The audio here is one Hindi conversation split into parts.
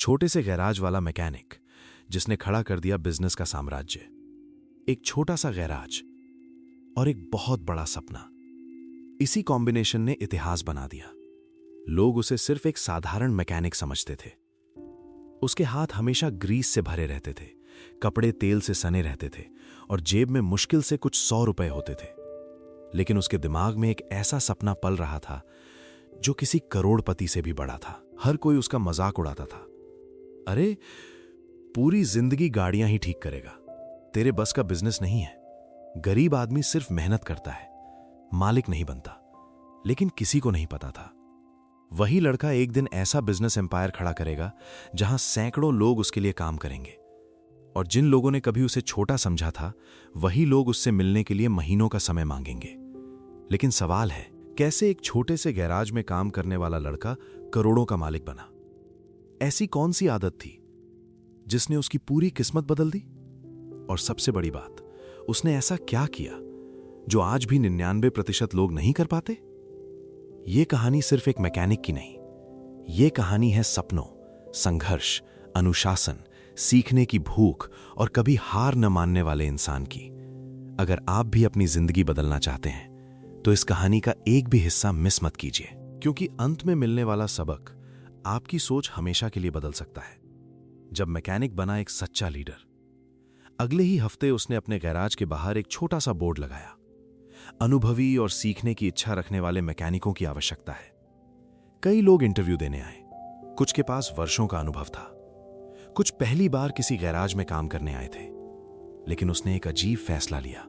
छोटे से गैराज वाला मैकेनिक जिसने खड़ा कर दिया बिजनेस का साम्राज्य। एक छोटा सा गैराज और एक बहुत बड़ा सपना, इसी कॉम्बिनेशन ने इतिहास बना दिया। लोग उसे सिर्फ एक साधारण मैकेनिक समझते थे। उसके हाथ हमेशा ग्रीस से भरे रहते थे, कपड़े तेल से सने रहते थे और जेब में मुश्किल से कुछ 100 रुपए होते थे। लेकिन उसके दिमाग में एक ऐसा सपना पल रहा था जो किसी करोड़पति से भी बड़ा था। हर कोई उसका मजाक उड़ाता था। अरे, पूरी जिंदगी गाड़ियां ही ठीक करेगा, तेरे बस का बिजनेस नहीं है। गरीब आदमी सिर्फ मेहनत करता है, मालिक नहीं बनता। लेकिन किसी को नहीं पता था, वही लड़का एक दिन ऐसा बिजनेस एम्पायर खड़ा करेगा जहां सैकड़ों लोग उसके लिए काम करेंगे। और जिन लोगों ने कभी उसे छोटा समझा था, वही लोग उससे मिलने के लिए महीनों का समय मांगेंगे। लेकिन सवाल है, कैसे एक छोटे से गैराज में काम करने वाला लड़का करोड़ों का मालिक बना? ऐसी कौन सी आदत थी जिसने उसकी पूरी किस्मत बदल दी? और सबसे बड़ी बात, उसने ऐसा क्या किया जो आज भी 99% लोग नहीं कर पाते? यह कहानी सिर्फ एक मैकेनिक की नहीं, यह कहानी है सपनों, संघर्ष, अनुशासन, सीखने की भूख और कभी हार न मानने वाले इंसान की। अगर आप भी अपनी जिंदगी बदलना चाहते हैं तो इस कहानी का एक भी हिस्सा मिस मत कीजिए, क्योंकि अंत में मिलने वाला सबक आपकी सोच हमेशा के लिए बदल सकता है। जब मैकेनिक बना एक सच्चा लीडर, अगले ही हफ्ते उसने अपने गैराज के बाहर एक छोटा सा बोर्ड लगाया, अनुभवी और सीखने की इच्छा रखने वाले मैकेनिकों की आवश्यकता है। कई लोग इंटरव्यू देने आए, कुछ के पास वर्षों का अनुभव था, कुछ पहली बार किसी गैराज में काम करने आए थे। लेकिन उसने एक अजीब फैसला लिया।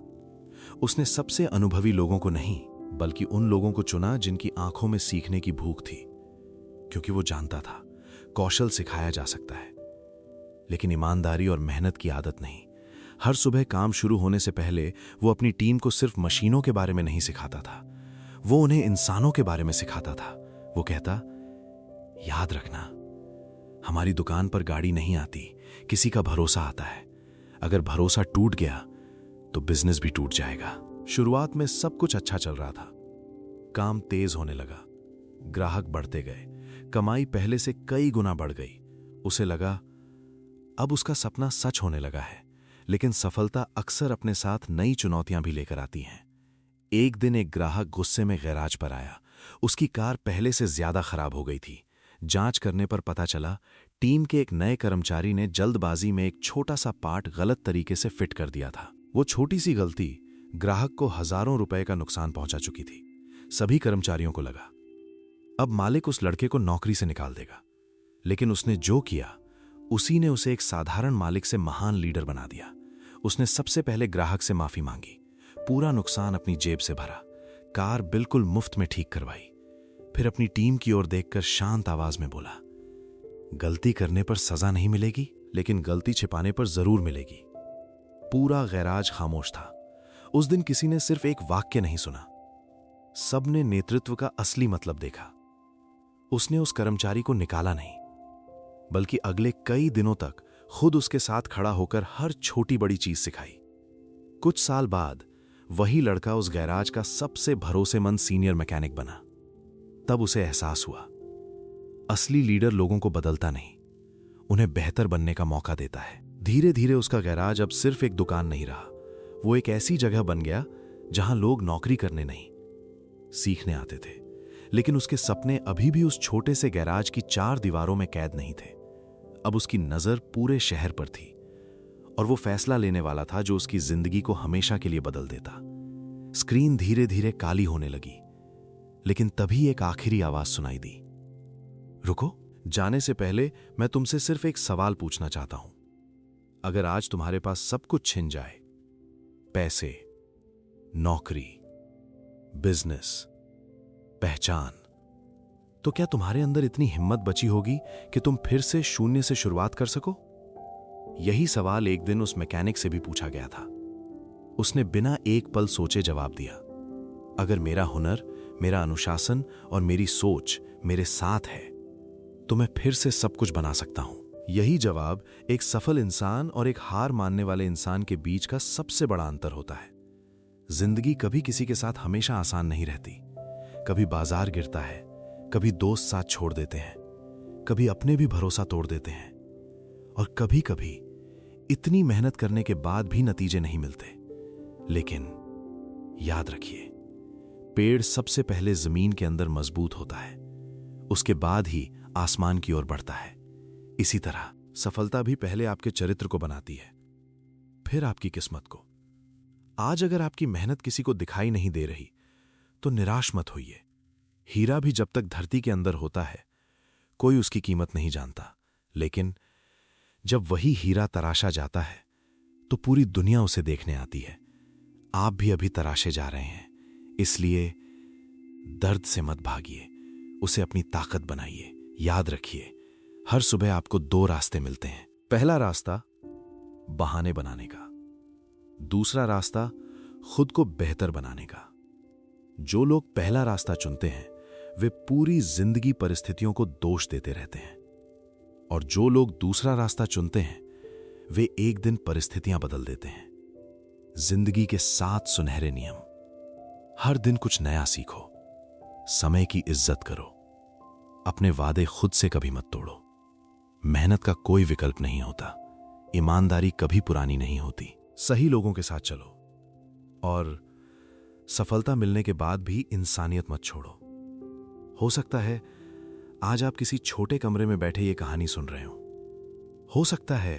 उसने सबसे अनुभवी लोगों को नहीं, बल्कि उन लोगों को चुना जिनकी आंखों में सीखने की भूख थी, क्योंकि वो जानता था कौशल सिखाया जा सकता है, लेकिन ईमानदारी और मेहनत की आदत नहीं। हर सुबह काम शुरू होने से पहले वो अपनी टीम को सिर्फ मशीनों के बारे में नहीं सिखाता था, वो उन्हें इंसानों के बारे में सिखाता था। वो कहता, याद रखना, हमारी दुकान पर गाड़ी नहीं आती, किसी का भरोसा आता है। अगर भरोसा टूट गया तो बिजनेस भी टूट जाएगा। शुरुआत में सब कुछ अच्छा चल रहा था, काम तेज होने लगा, ग्राहक बढ़ते गए, कमाई पहले से कई गुना बढ़ गई। उसे लगा अब उसका सपना सच होने लगा है। लेकिन सफलता अक्सर अपने साथ नई चुनौतियां भी लेकर आती हैं। एक दिन एक ग्राहक गुस्से में गैराज पर आया। उसकी कार पहले से ज्यादा खराब हो गई थी। जांच करने पर पता चला टीम के एक नए कर्मचारी ने जल्दबाजी में एक छोटा सा पार्ट गलत तरीके से फिट कर दिया था। वो छोटी सी गलती ग्राहक को हजारों रुपए का नुकसान पहुंचा चुकी थी। सभी कर्मचारियों को लगा अब मालिक उस लड़के को नौकरी से निकाल देगा। लेकिन उसने जो किया, उसी ने उसे एक साधारण मालिक से महान लीडर बना दिया। उसने सबसे पहले ग्राहक से माफी मांगी, पूरा नुकसान अपनी जेब से भरा, कार बिल्कुल मुफ्त में ठीक करवाई। फिर अपनी टीम की ओर देखकर शांत आवाज में बोला, गलती करने पर सजा नहीं मिलेगी, लेकिन गलती छिपाने पर जरूर मिलेगी। पूरा गैराज खामोश था। उस दिन किसी ने सिर्फ एक वाक्य नहीं सुना, सबने नेतृत्व का असली मतलब देखा। उसने उस कर्मचारी को निकाला नहीं, बल्कि अगले कई दिनों तक खुद उसके साथ खड़ा होकर हर छोटी बड़ी चीज सिखाई। कुछ साल बाद वही लड़का उस गैराज का सबसे भरोसेमंद सीनियर मैकेनिक बना। तब उसे एहसास हुआ, असली लीडर लोगों को बदलता नहीं, उन्हें बेहतर बनने का मौका देता है। धीरे धीरे उसका गैराज अब सिर्फ एक दुकान नहीं रहा, वो एक ऐसी जगह बन गया जहां लोग नौकरी करने नहीं, सीखने आते थे। लेकिन उसके सपने अभी भी उस छोटे से गैराज की 4 दीवारों में कैद नहीं थे। अब उसकी नजर पूरे शहर पर थी और वो फैसला लेने वाला था जो उसकी जिंदगी को हमेशा के लिए बदल देता। स्क्रीन धीरे धीरे काली होने लगी, लेकिन तभी एक आखिरी आवाज सुनाई दी, रुको, जाने से पहले मैं तुमसे सिर्फ एक सवाल पूछना चाहता हूं। अगर आज तुम्हारे पास सब कुछ छिन जाए, पैसे, नौकरी, बिजनेस, पहचान, तो क्या तुम्हारे अंदर इतनी हिम्मत बची होगी कि तुम फिर से शून्य से शुरुआत कर सको? यही सवाल एक दिन उस मैकेनिक से भी पूछा गया था। उसने बिना एक पल सोचे जवाब दिया, अगर मेरा हुनर, मेरा अनुशासन और मेरी सोच मेरे साथ है तो मैं फिर से सब कुछ बना सकता हूं। यही जवाब एक सफल इंसान और एक हार मानने वाले इंसान के बीच का सबसे बड़ा अंतर होता है। जिंदगी कभी किसी के साथ हमेशा आसान नहीं रहती। कभी बाजार गिरता है, कभी दोस्त साथ छोड़ देते हैं, कभी अपने भी भरोसा तोड़ देते हैं, और कभी कभी इतनी मेहनत करने के बाद भी नतीजे नहीं मिलते। लेकिन याद रखिए, पेड़ सबसे पहले जमीन के अंदर मजबूत होता है, उसके बाद ही आसमान की ओर बढ़ता है। इसी तरह सफलता भी पहले आपके चरित्र को बनाती है, फिर आपकी किस्मत को। आज अगर आपकी मेहनत किसी को दिखाई नहीं दे रही तो निराश मत होइए। हीरा भी जब तक धरती के अंदर होता है कोई उसकी कीमत नहीं जानता, लेकिन जब वही हीरा तराशा जाता है तो पूरी दुनिया उसे देखने आती है। आप भी अभी तराशे जा रहे हैं, इसलिए दर्द से मत भागिए, उसे अपनी ताकत बनाइए। याद रखिए, हर सुबह आपको 2 रास्ते मिलते हैं। पहला रास्ता बहाने बनाने का, दूसरा रास्ता खुद को बेहतर बनाने का। जो लोग पहला रास्ता चुनते हैं वे पूरी जिंदगी परिस्थितियों को दोष देते रहते हैं, और जो लोग दूसरा रास्ता चुनते हैं वे एक दिन परिस्थितियां बदल देते हैं। जिंदगी के 7 सुनहरे नियम। हर दिन कुछ नया सीखो, समय की इज्जत करो, अपने वादे खुद से कभी मत तोड़ो, मेहनत का कोई विकल्प नहीं होता, ईमानदारी कभी पुरानी नहीं होती, सही लोगों के साथ चलो, और सफलता मिलने के बाद भी इंसानियत मत छोड़ो। हो सकता है आज आप किसी छोटे कमरे में बैठे ये कहानी सुन रहे हो सकता है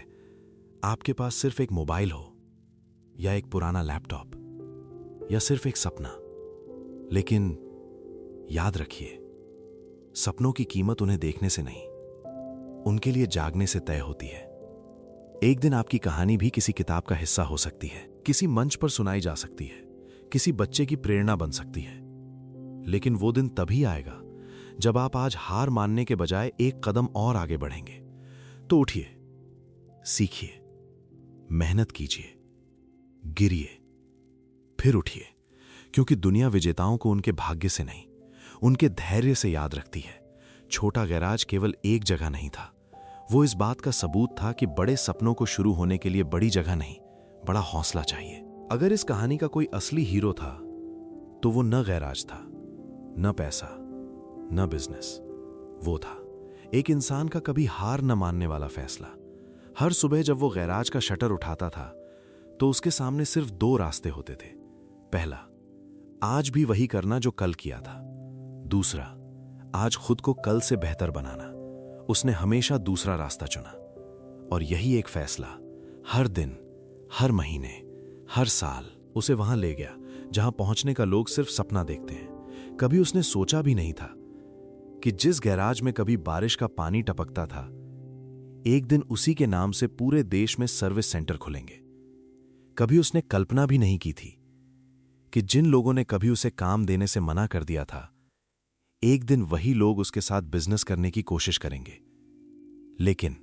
आपके पास सिर्फ एक मोबाइल हो, या एक पुराना लैपटॉप, या सिर्फ एक सपना। लेकिन याद रखिए, सपनों की कीमत उन्हें देखने से नहीं, उनके लिए जागने से तय होती है। एक दिन आपकी कहानी भी किसी किताब का हिस्सा हो सकती है, किसी मंच पर सुनाई जा सकती है, किसी बच्चे की प्रेरणा बन सकती है। लेकिन वो दिन तभी आएगा जब आप आज हार मानने के बजाय एक कदम और आगे बढ़ेंगे। तो उठिए, सीखिए, मेहनत कीजिए, गिरिए, फिर उठिए, क्योंकि दुनिया विजेताओं को उनके भाग्य से नहीं, उनके धैर्य से याद रखती है। छोटा गैराज केवल एक जगह नहीं था, वो इस बात का सबूत था कि बड़े सपनों को शुरू होने के लिए बड़ी जगह नहीं, बड़ा हौसला चाहिए। अगर इस कहानी का कोई असली हीरो था तो वो न गैराज था, न पैसा, न बिजनेस, वो था एक इंसान का कभी हार न मानने वाला फैसला। हर सुबह जब वो गैराज का शटर उठाता था तो उसके सामने सिर्फ 2 रास्ते होते थे। पहला, आज भी वही करना जो कल किया था। दूसरा, आज खुद को कल से बेहतर बनाना। उसने हमेशा दूसरा रास्ता चुना, और यही एक फैसला हर दिन, हर महीने, हर साल उसे वहां ले गया जहां पहुंचने का लोग सिर्फ सपना देखते हैं। कभी उसने सोचा भी नहीं था कि जिस गैराज में कभी बारिश का पानी टपकता था, एक दिन उसी के नाम से पूरे देश में सर्विस सेंटर खुलेंगे। कभी उसने कल्पना भी नहीं की थी कि जिन लोगों ने कभी उसे काम देने से मना कर दिया था, एक दिन वही लोग उसके साथ बिजनेस करने की कोशिश करेंगे। लेकिन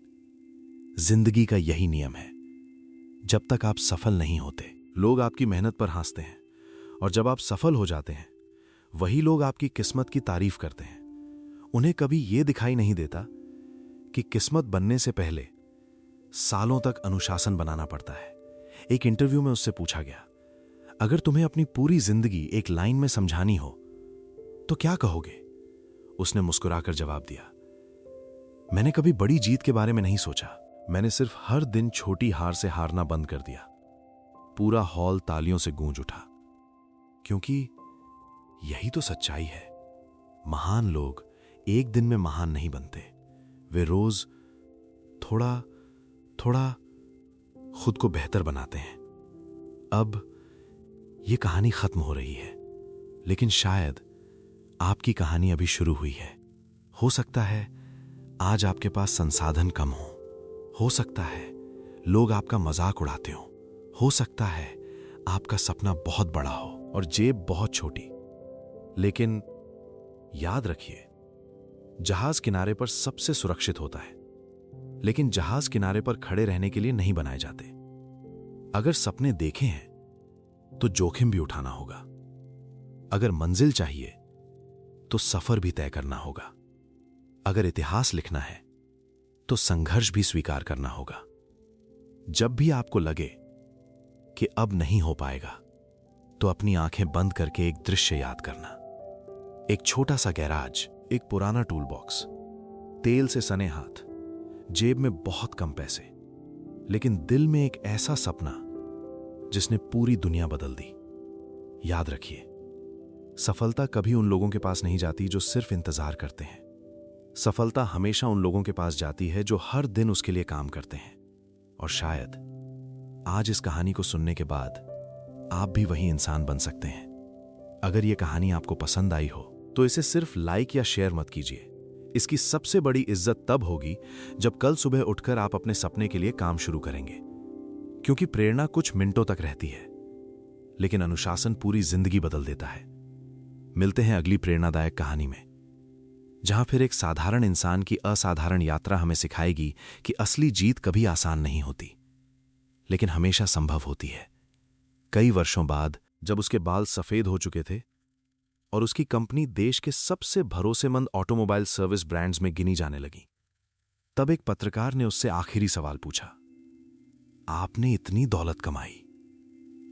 जिंदगी का यही नियम है, जब तक आप सफल नहीं होते लोग आपकी मेहनत पर हंसते हैं, और जब आप सफल हो जाते हैं वही लोग आपकी किस्मत की तारीफ करते हैं। उन्हें कभी यह दिखाई नहीं देता कि किस्मत बनने से पहले सालों तक अनुशासन बनाना पड़ता है। एक इंटरव्यू में उससे पूछा गया, अगर तुम्हें अपनी पूरी जिंदगी एक लाइन में समझानी हो तो क्या कहोगे? उसने मुस्कुराकर जवाब दिया, मैंने कभी बड़ी जीत के बारे में नहीं सोचा, मैंने सिर्फ हर दिन छोटी हार से हारना बंद कर दिया। पूरा हॉल तालियों से गूंज उठा, क्योंकि यही तो सच्चाई है। महान लोग एक दिन में महान नहीं बनते, वे रोज थोड़ा थोड़ा खुद को बेहतर बनाते हैं। अब यह कहानी खत्म हो रही है, लेकिन शायद आपकी कहानी अभी शुरू हुई है। हो सकता है आज आपके पास संसाधन कम हो सकता है लोग आपका मजाक उड़ाते हो सकता है आपका सपना बहुत बड़ा हो और जेब बहुत छोटी। लेकिन याद रखिए, जहाज किनारे पर सबसे सुरक्षित होता है, लेकिन जहाज किनारे पर खड़े रहने के लिए नहीं बनाए जाते। अगर सपने देखे हैं तो जोखिम भी उठाना होगा। अगर मंजिल चाहिए तो सफर भी तय करना होगा। अगर इतिहास लिखना है तो संघर्ष भी स्वीकार करना होगा। जब भी आपको लगे कि अब नहीं हो पाएगा, तो अपनी आंखें बंद करके एक दृश्य याद करना। एक छोटा सा गैराज, एक पुराना टूल बॉक्स, तेल से सने हाथ, जेब में बहुत कम पैसे, लेकिन दिल में एक ऐसा सपना जिसने पूरी दुनिया बदल दी। याद रखिए, सफलता कभी उन लोगों के पास नहीं जाती जो सिर्फ इंतजार करते हैं। सफलता हमेशा उन लोगों के पास जाती है जो हर दिन उसके लिए काम करते हैं। और शायद आज इस कहानी को सुनने के बाद आप भी वही इंसान बन सकते हैं। अगर यह कहानी आपको पसंद आई हो तो इसे सिर्फ लाइक या शेयर मत कीजिए। इसकी सबसे बड़ी इज्जत तब होगी जब कल सुबह उठकर आप अपने सपने के लिए काम शुरू करेंगे। क्योंकि प्रेरणा कुछ मिनटों तक रहती है, लेकिन अनुशासन पूरी जिंदगी बदल देता है। मिलते हैं अगली प्रेरणादायक कहानी में, जहां फिर एक साधारण इंसान की असाधारण यात्रा हमें सिखाएगी कि असली जीत कभी आसान नहीं होती, लेकिन हमेशा संभव होती है। कई वर्षों बाद, जब उसके बाल सफेद हो चुके थे और उसकी कंपनी देश के सबसे भरोसेमंद ऑटोमोबाइल सर्विस ब्रांड्स में गिनी जाने लगी, तब एक पत्रकार ने उससे आखिरी सवाल पूछा, आपने इतनी दौलत कमाई,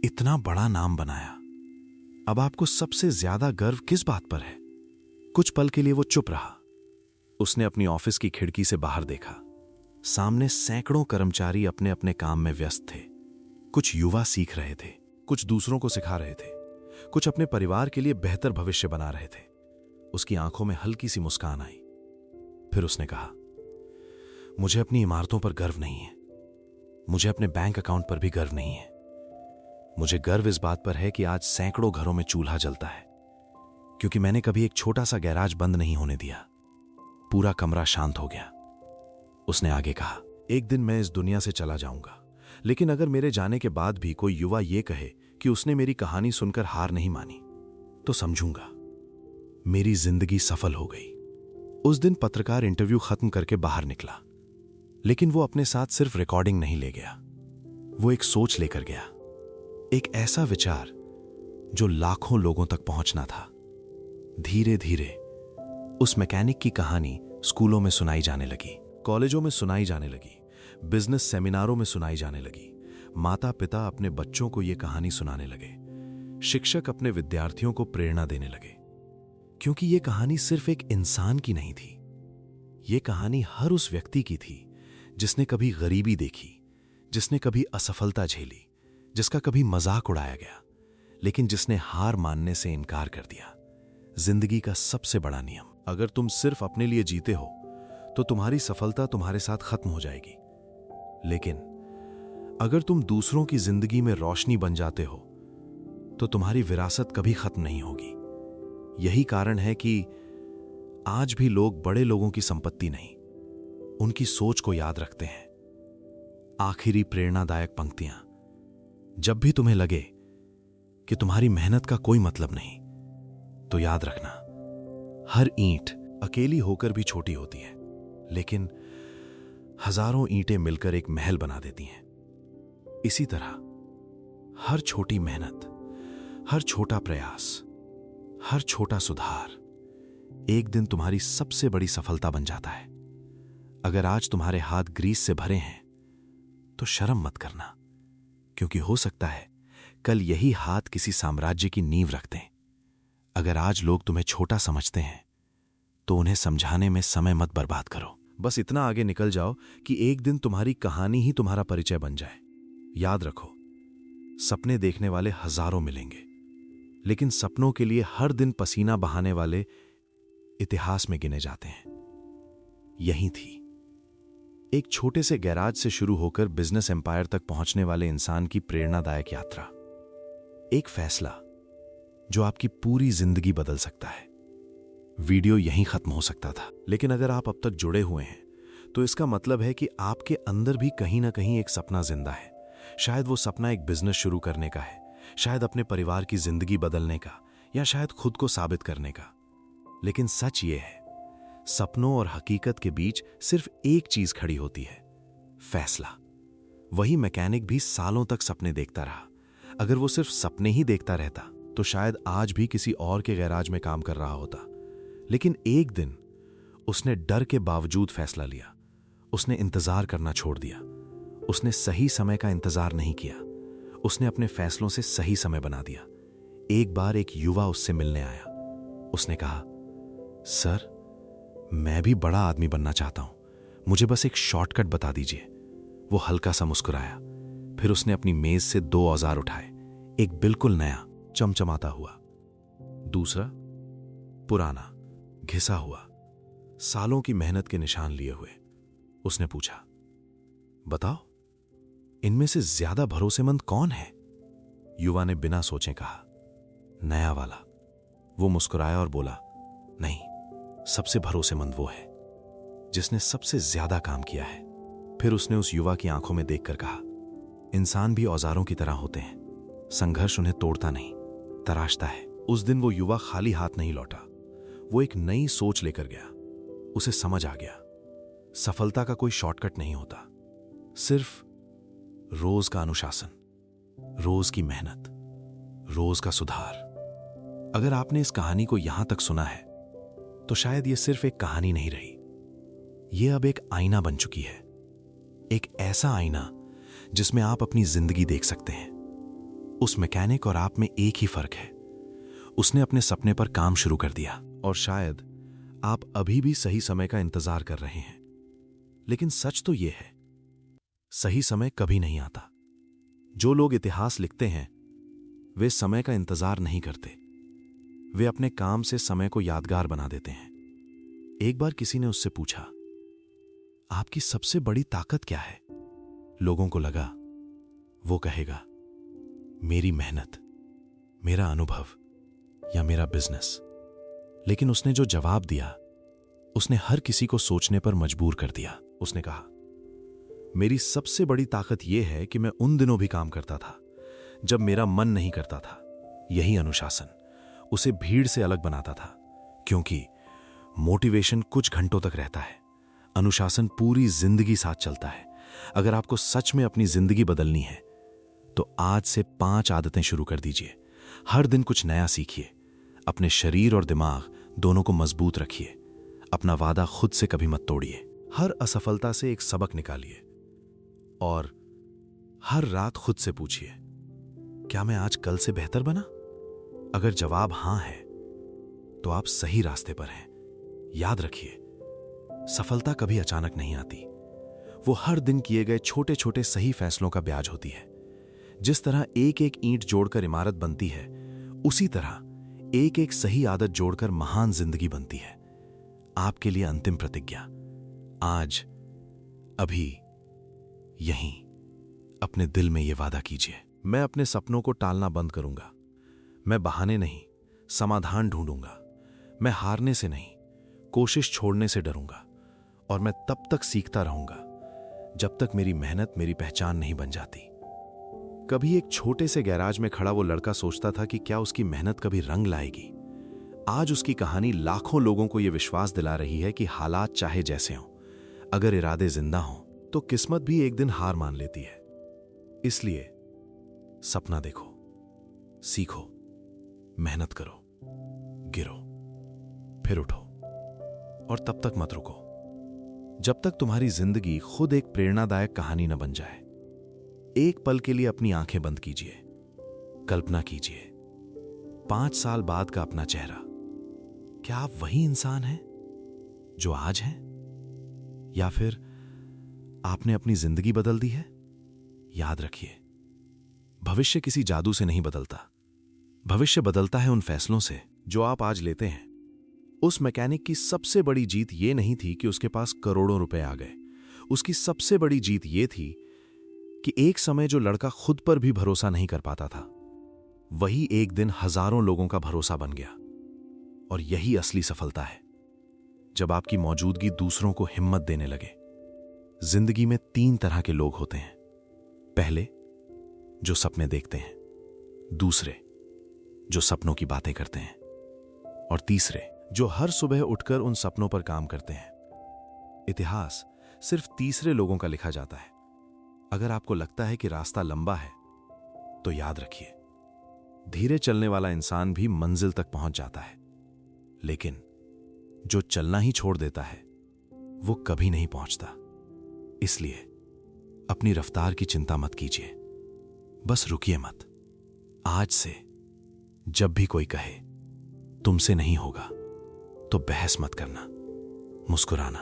इतना बड़ा नाम बनाया, अब आपको सबसे ज्यादा गर्व किस बात पर है? कुछ पल के लिए वो चुप रहा। उसने अपनी ऑफिस की खिड़की से बाहर देखा। सामने सैकड़ों कर्मचारी अपने अपने काम में व्यस्त थे। कुछ युवा सीख रहे थे, कुछ दूसरों को सिखा रहे थे, कुछ अपने परिवार के लिए बेहतर भविष्य बना रहे थे। उसकी आंखों में हल्की सी मुस्कान आई। फिर उसने कहा, मुझे अपनी इमारतों पर गर्व नहीं है, मुझे अपने बैंक अकाउंट पर भी गर्व नहीं है। मुझे गर्व इस बात पर है कि आज सैकड़ों घरों में चूल्हा जलता है, क्योंकि मैंने कभी एक छोटा सा गैराज बंद नहीं होने दिया। पूरा कमरा शांत हो गया। उसने आगे कहा, एक दिन मैं इस दुनिया से चला जाऊंगा, लेकिन अगर मेरे जाने के बाद भी कोई युवा ये कहे कि उसने मेरी कहानी सुनकर हार नहीं मानी, तो समझूंगा मेरी जिंदगी सफल हो गई। उस दिन पत्रकार इंटरव्यू खत्म करके बाहर निकला, लेकिन वो अपने साथ सिर्फ रिकॉर्डिंग नहीं ले गया, वो एक सोच लेकर गया। एक ऐसा विचार जो लाखों लोगों तक पहुंचना था। धीरे धीरे उस मैकेनिक की कहानी स्कूलों में सुनाई जाने लगी, कॉलेजों में सुनाई जाने लगी, बिजनेस सेमिनारों में सुनाई जाने लगी। माता पिता अपने बच्चों को यह कहानी सुनाने लगे, शिक्षक अपने विद्यार्थियों को प्रेरणा देने लगे। क्योंकि यह कहानी सिर्फ एक इंसान की नहीं थी, यह कहानी हर उस व्यक्ति की थी जिसने कभी गरीबी देखी, जिसने कभी असफलता झेली, जिसका कभी मजाक उड़ाया गया, लेकिन जिसने हार मानने से इनकार कर दिया। जिंदगी का सबसे बड़ा नियम, अगर तुम सिर्फ अपने लिए जीते हो तो तुम्हारी सफलता तुम्हारे साथ खत्म हो जाएगी, लेकिन अगर तुम दूसरों की जिंदगी में रोशनी बन जाते हो तो तुम्हारी विरासत कभी खत्म नहीं होगी। यही कारण है कि आज भी लोग बड़े लोगों की संपत्ति नहीं, उनकी सोच को याद रखते हैं। आखिरी प्रेरणादायक पंक्तियां, जब भी तुम्हें लगे कि तुम्हारी मेहनत का कोई मतलब नहीं, तो याद रखना, हर ईंट अकेली होकर भी छोटी होती है, लेकिन हजारों ईंटें मिलकर एक महल बना देती हैं। इसी तरह हर छोटी मेहनत, हर छोटा प्रयास, हर छोटा सुधार एक दिन तुम्हारी सबसे बड़ी सफलता बन जाता है। अगर आज तुम्हारे हाथ ग्रीस से भरे हैं तो शर्म मत करना, क्योंकि हो सकता है कल यही हाथ किसी साम्राज्य की नींव रख दें। अगर आज लोग तुम्हें छोटा समझते हैं तो उन्हें समझाने में समय मत बर्बाद करो। बस इतना आगे निकल जाओ कि एक दिन तुम्हारी कहानी ही तुम्हारा परिचय बन जाए। याद रखो, सपने देखने वाले हजारों मिलेंगे, लेकिन सपनों के लिए हर दिन पसीना बहाने वाले इतिहास में गिने जाते हैं। यही थी एक छोटे से गैराज से शुरू होकर बिजनेस एम्पायर तक पहुंचने वाले इंसान की प्रेरणादायक यात्रा। एक फैसला जो आपकी पूरी जिंदगी बदल सकता है। वीडियो यहीं खत्म हो सकता था, लेकिन अगर आप अब तक जुड़े हुए हैं तो इसका मतलब है कि आपके अंदर भी कहीं ना कहीं एक सपना जिंदा है। शायद वो सपना एक बिजनेस शुरू करने का है, शायद अपने परिवार की जिंदगी बदलने का, या शायद खुद को साबित करने का। लेकिन सच ये है, सपनों और हकीकत के बीच सिर्फ एक चीज खड़ी होती है, फैसला। वही मैकेनिक भी सालों तक सपने देखता रहा। अगर वो सिर्फ सपने ही देखता रहता तो शायद आज भी किसी और के गैराज में काम कर रहा होता। लेकिन एक दिन उसने डर के बावजूद फैसला लिया। उसने इंतजार करना छोड़ दिया। उसने सही समय का इंतजार नहीं किया, उसने अपने फैसलों से सही समय बना दिया। एक बार एक युवा उससे मिलने आया। उसने कहा, सर, मैं भी बड़ा आदमी बनना चाहता हूं, मुझे बस एक शॉर्टकट बता दीजिए। वो हल्का सा मुस्कुराया। फिर उसने अपनी मेज से 2 औजार उठाए। एक बिल्कुल नया चमचमाता हुआ, दूसरा पुराना घिसा हुआ, सालों की मेहनत के निशान लिए हुए। उसने पूछा, बताओ, इनमें से ज्यादा भरोसेमंद कौन है? युवा ने बिना सोचे कहा, नया वाला। वो मुस्कुराया और बोला, नहीं, सबसे भरोसेमंद वो है जिसने सबसे ज्यादा काम किया है। फिर उसने उस युवा की आंखों में देखकर कहा, इंसान भी औजारों की तरह होते हैं, संघर्ष उन्हें तोड़ता नहीं, तराशता है। उस दिन वो युवा खाली हाथ नहीं लौटा। वो एक नई सोच लेकर गया। उसे समझ आ गया, सफलता का कोई शॉर्टकट नहीं होता, सिर्फ रोज का अनुशासन, रोज की मेहनत, रोज का सुधार। अगर आपने इस कहानी को यहां तक सुना है तो शायद यह सिर्फ एक कहानी नहीं रही, यह अब एक आईना बन चुकी है। एक ऐसा आईना जिसमें आप अपनी जिंदगी देख सकते हैं। उस मैकेनिक और आप में एक ही फर्क है, उसने अपने सपने पर काम शुरू कर दिया और शायद आप अभी भी सही समय का इंतजार कर रहे हैं। लेकिन सच तो यह है, सही समय कभी नहीं आता। जो लोग इतिहास लिखते हैं वे समय का इंतजार नहीं करते, वे अपने काम से समय को यादगार बना देते हैं। एक बार किसी ने उससे पूछा, आपकी सबसे बड़ी ताकत क्या है? लोगों को लगा वो कहेगा, मेरी मेहनत, मेरा अनुभव या मेरा बिजनेस। लेकिन उसने जो जवाब दिया उसने हर किसी को सोचने पर मजबूर कर दिया। उसने कहा, मेरी सबसे बड़ी ताकत यह है कि मैं उन दिनों भी काम करता था जब मेरा मन नहीं करता था। यही अनुशासन उसे भीड़ से अलग बनाता था, क्योंकि मोटिवेशन कुछ घंटों तक रहता है, अनुशासन पूरी जिंदगी साथ चलता है। अगर आपको सच में अपनी जिंदगी बदलनी है तो आज से 5 आदतें शुरू कर दीजिए। हर दिन कुछ नया सीखिए, अपने शरीर और दिमाग दोनों को मजबूत रखिए। अपना वादा खुद से कभी मत तोड़िए। हर असफलता से एक सबक निकालिए और हर रात खुद से पूछिए, क्या मैं आज कल से बेहतर बना? अगर जवाब हां है तो आप सही रास्ते पर हैं। याद रखिए, सफलता कभी अचानक नहीं आती, वो हर दिन किए गए छोटे छोटे सही फैसलों का ब्याज होती है। जिस तरह एक एक ईंट जोड़कर इमारत बनती है, उसी तरह एक एक सही आदत जोड़कर महान जिंदगी बनती है। आपके लिए अंतिम प्रतिज्ञा, आज, अभी, यहीं अपने दिल में यह वादा कीजिए, मैं अपने सपनों को टालना बंद करूंगा। मैं बहाने नहीं, समाधान ढूंढूंगा। मैं हारने से नहीं, कोशिश छोड़ने से डरूंगा। और मैं तब तक सीखता रहूंगा जब तक मेरी मेहनत मेरी पहचान नहीं बन जाती। कभी एक छोटे से गैराज में खड़ा वो लड़का सोचता था कि क्या उसकी मेहनत कभी रंग लाएगी। आज उसकी कहानी लाखों लोगों को यह विश्वास दिला रही है कि हालात चाहे जैसे हों, अगर इरादे जिंदा हों तो किस्मत भी एक दिन हार मान लेती है। इसलिए सपना देखो, सीखो, मेहनत करो, गिरो, फिर उठो, और तब तक मत रुको जब तक तुम्हारी जिंदगी खुद एक प्रेरणादायक कहानी न बन जाए। एक पल के लिए अपनी आंखें बंद कीजिए, कल्पना कीजिए 5 साल बाद का अपना चेहरा। क्या आप वही इंसान हैं जो आज हैं, या फिर आपने अपनी जिंदगी बदल दी है? याद रखिए, भविष्य किसी जादू से नहीं बदलता। भविष्य बदलता है उन फैसलों से जो आप आज लेते हैं। उस मैकेनिक की सबसे बड़ी जीत यह नहीं थी कि उसके पास करोड़ों रुपए आ गए। उसकी सबसे बड़ी जीत यह थी कि एक समय जो लड़का खुद पर भी भरोसा नहीं कर पाता था, वही एक दिन हजारों लोगों का भरोसा बन गया। और यही असली सफलता है, जब आपकी मौजूदगी दूसरों को हिम्मत देने लगे। जिंदगी में 3 तरह के लोग होते हैं। पहले, जो सपने देखते हैं। दूसरे, जो सपनों की बातें करते हैं। और तीसरे, जो हर सुबह उठकर उन सपनों पर काम करते हैं। इतिहास सिर्फ तीसरे लोगों का लिखा जाता है। अगर आपको लगता है कि रास्ता लंबा है तो याद रखिए, धीरे चलने वाला इंसान भी मंजिल तक पहुंच जाता है, लेकिन जो चलना ही छोड़ देता है वो कभी नहीं पहुंचता। इसलिए अपनी रफ्तार की चिंता मत कीजिए, बस रुकिए मत। आज से जब भी कोई कहे तुमसे नहीं होगा तो बहस मत करना, मुस्कुराना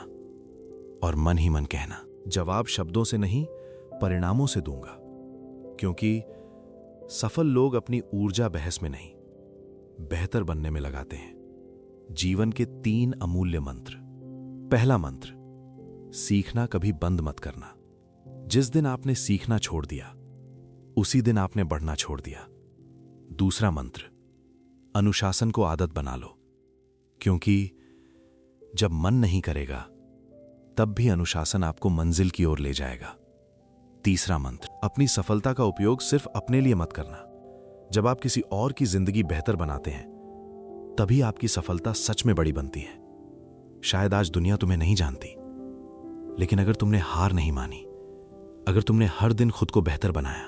और मन ही मन कहना, जवाब शब्दों से नहीं परिणामों से दूंगा, क्योंकि सफल लोग अपनी ऊर्जा बहस में नहीं, बेहतर बनने में लगाते हैं। जीवन के 3 अमूल्य मंत्र। पहला मंत्र, सीखना कभी बंद मत करना। जिस दिन आपने सीखना छोड़ दिया, उसी दिन आपने बढ़ना छोड़ दिया। दूसरा मंत्र, अनुशासन को आदत बना लो, क्योंकि जब मन नहीं करेगा तब भी अनुशासन आपको मंजिल की ओर ले जाएगा। तीसरा मंत्र, अपनी सफलता का उपयोग सिर्फ अपने लिए मत करना। जब आप किसी और की जिंदगी बेहतर बनाते हैं, तभी आपकी सफलता सच में बड़ी बनती है। शायद आज दुनिया तुम्हें नहीं जानती, लेकिन अगर तुमने हार नहीं मानी, अगर तुमने हर दिन खुद को बेहतर बनाया,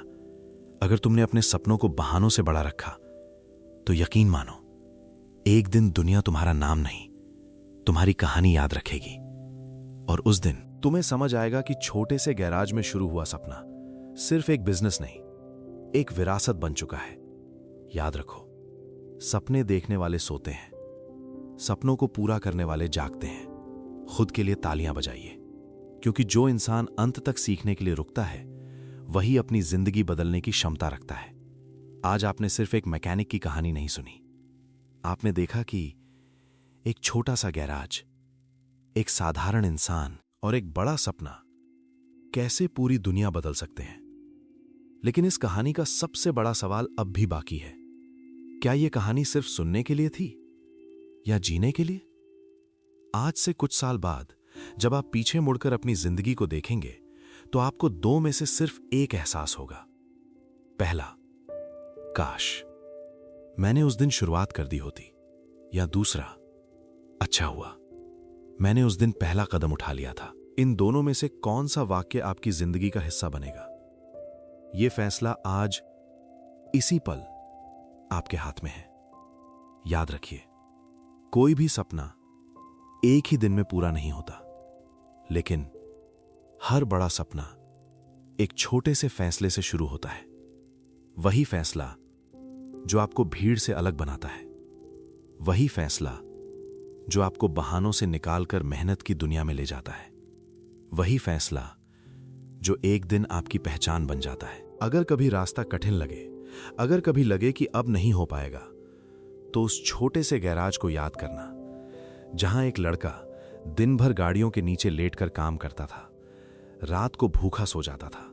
अगर तुमने अपने सपनों को बहानों से बड़ा रखा, तो यकीन मानो एक दिन दुनिया तुम्हारा नाम नहीं, तुम्हारी कहानी याद रखेगी। और उस दिन तुम्हें समझ आएगा कि छोटे से गैराज में शुरू हुआ सपना सिर्फ एक बिजनेस नहीं, एक विरासत बन चुका है। याद रखो, सपने देखने वाले सोते हैं, सपनों को पूरा करने वाले जागते हैं। खुद के लिए तालियां बजाइए, क्योंकि जो इंसान अंत तक सीखने के लिए रुकता है, वही अपनी जिंदगी बदलने की क्षमता रखता है। आज आपने सिर्फ एक मैकेनिक की कहानी नहीं सुनी, आपने देखा कि एक छोटा सा गैराज, एक साधारण इंसान और एक बड़ा सपना कैसे पूरी दुनिया बदल सकते हैं। लेकिन इस कहानी का सबसे बड़ा सवाल अब भी बाकी है। क्या यह कहानी सिर्फ सुनने के लिए थी या जीने के लिए? आज से कुछ साल बाद जब आप पीछे मुड़कर अपनी जिंदगी को देखेंगे, तो आपको 2 में से सिर्फ एक एहसास होगा। पहला, काश मैंने उस दिन शुरुआत कर दी होती, या दूसरा, अच्छा हुआ मैंने उस दिन पहला कदम उठा लिया था। इन दोनों में से कौन सा वाक्य आपकी जिंदगी का हिस्सा बनेगा, यह फैसला आज इसी पल आपके हाथ में है। याद रखिए, कोई भी सपना एक ही दिन में पूरा नहीं होता, लेकिन हर बड़ा सपना एक छोटे से फैसले से शुरू होता है। वही फैसला जो आपको भीड़ से अलग बनाता है, वही फैसला जो आपको बहानों से निकालकर मेहनत की दुनिया में ले जाता है, वही फैसला जो एक दिन आपकी पहचान बन जाता है। अगर कभी रास्ता कठिन लगे, अगर कभी लगे कि अब नहीं हो पाएगा, तो उस छोटे से गैराज को याद करना, जहां एक लड़का दिन भर गाड़ियों के नीचे लेटकर काम करता था, रात को भूखा सो जाता था,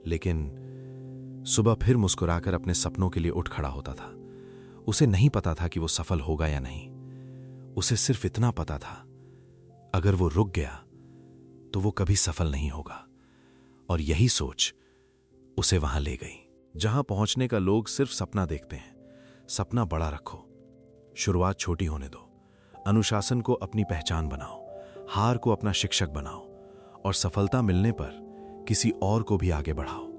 लेकिन सुबह फिर मुस्कुराकर अपने सपनों के लिए उठ खड़ा होता था। उसे नहीं पता था कि वो सफल होगा या नहीं, उसे सिर्फ इतना पता था, अगर वो रुक गया तो वो कभी सफल नहीं होगा। और यही सोच उसे वहां ले गई, जहां पहुंचने का लोग सिर्फ सपना देखते हैं। सपना बड़ा रखो, शुरुआत छोटी होने दो, अनुशासन को अपनी पहचान बनाओ, हार को अपना शिक्षक बनाओ, और सफलता मिलने पर किसी और को भी आगे बढ़ाओ।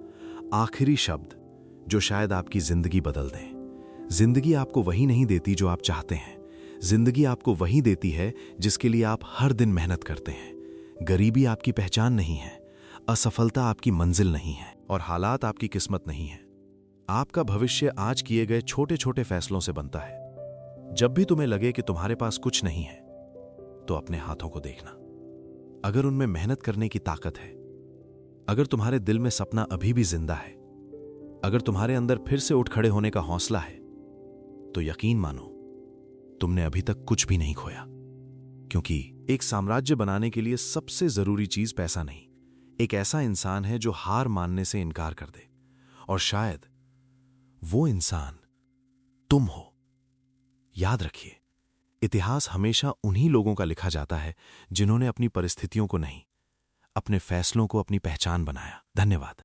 आखिरी शब्द जो शायद आपकी जिंदगी बदल दें। जिंदगी आपको वही नहीं देती जो आप चाहते हैं, जिंदगी आपको वही देती है जिसके लिए आप हर दिन मेहनत करते हैं। गरीबी आपकी पहचान नहीं है, असफलता आपकी मंजिल नहीं है, और हालात आपकी किस्मत नहीं है। आपका भविष्य आज किए गए छोटे छोटे फैसलों से बनता है। जब भी तुम्हें लगे कि तुम्हारे पास कुछ नहीं है, तो अपने हाथों को देखना। अगर उनमें मेहनत करने की ताकत है, अगर तुम्हारे दिल में सपना अभी भी जिंदा है, अगर तुम्हारे अंदर फिर से उठ खड़े होने का हौसला है, तो यकीन मानो तुमने अभी तक कुछ भी नहीं खोया। क्योंकि एक साम्राज्य बनाने के लिए सबसे जरूरी चीज पैसा नहीं, एक ऐसा इंसान है जो हार मानने से इनकार कर दे। और शायद वो इंसान तुम हो। याद रखिए, इतिहास हमेशा उन्हीं लोगों का लिखा जाता है जिन्होंने अपनी परिस्थितियों को नहीं, अपने फैसलों को अपनी पहचान बनाया। धन्यवाद।